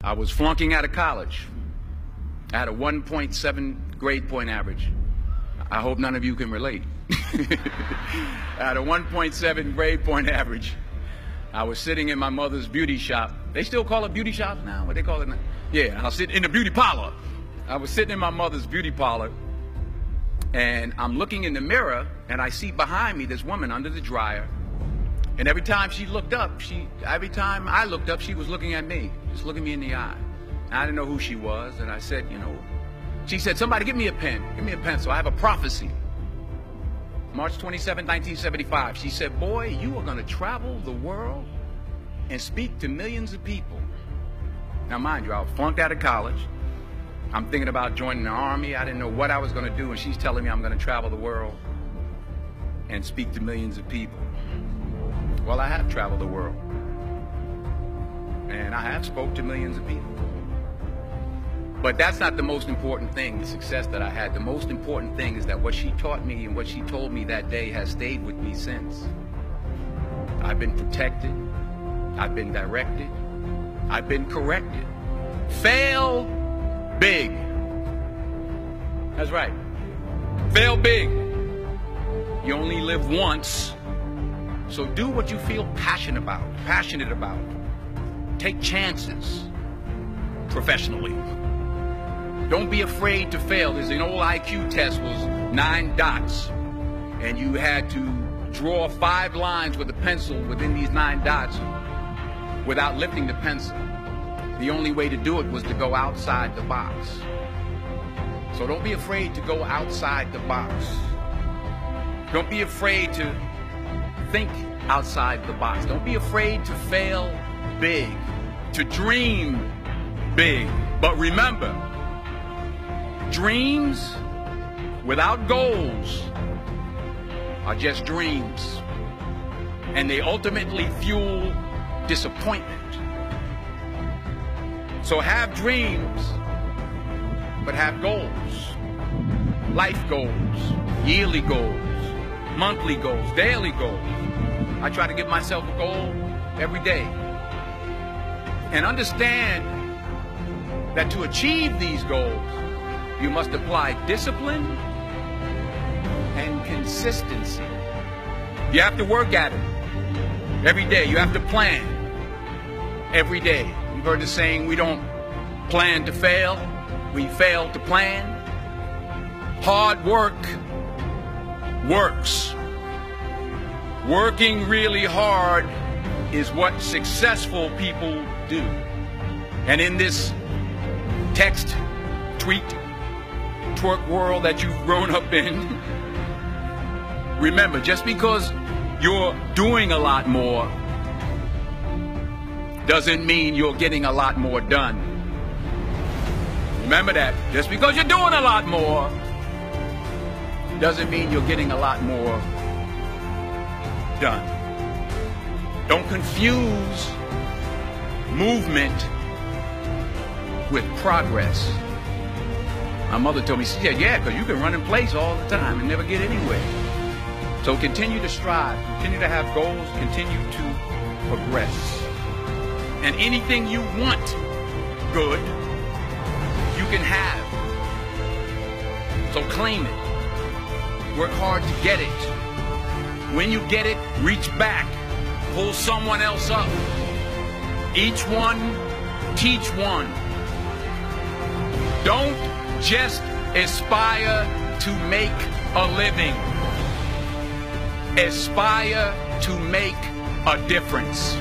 I was flunking out of college. I had a 1.7 grade point average. I hope none of you can relate. I had a 1.7 grade point average. I was sitting in my mother's beauty shop. They still call it beauty shops now? What they call it now? Yeah, I was sitting in the beauty parlor. I was sitting in my mother's beauty parlor, and I'm looking in the mirror, and I see behind me this woman under the dryer. And every time she looked up, every time I looked up, she was looking at me, just looking me in the eye. And I didn't know who she was, and I said, she said, somebody give me a pen, give me a pencil. I have a prophecy. March 27, 1975, she said, boy, you are going to travel the world and speak to millions of people. Now, mind you, I flunked out of college. I'm thinking about joining the army. I didn't know what I was going to do, and she's telling me I'm going to travel the world and speak to millions of people. Well, I have traveled the world, and I have spoke to millions of people. But that's not the most important thing, the success that I had. The most important thing is that what she taught me and what she told me that day has stayed with me since. I've been protected. I've been directed. I've been corrected. Fail big. That's right. Fail big. You only live once. So do what you feel passionate about. Take chances professionally. Don't be afraid to fail. There's an old IQ test, was 9 dots, and you had to draw 5 lines with a pencil within these 9 dots without lifting the pencil. The only way to do it was to go outside the box. So don't be afraid to go outside the box. Don't be afraid to think outside the box. Don't be afraid to fail big, to dream big. But remember, dreams without goals are just dreams, and they ultimately fuel disappointment. So have dreams, but have goals. Life goals, yearly goals, monthly goals, daily goals. I try to give myself a goal every day. And understand that to achieve these goals, you must apply discipline and consistency. You have to work at it every day. You have to plan every day. You've heard the saying, we don't plan to fail, we fail to plan. Hard work works. Working really hard is what successful people do. And in this text, tweet, twerk world that you've grown up in, remember, just because you're doing a lot more doesn't mean you're getting a lot more done. Remember that. Just because you're doing a lot more doesn't mean you're getting a lot more done. Don't confuse movement with progress. My mother told me, she said, yeah, because you can run in place all the time and never get anywhere. So continue to strive, continue to have goals, continue to progress. And anything you want good, you can have. So claim it. Work hard to get it. When you get it, reach back. Pull someone else up. Each one, teach one. Don't just aspire to make a living. Aspire to make a difference.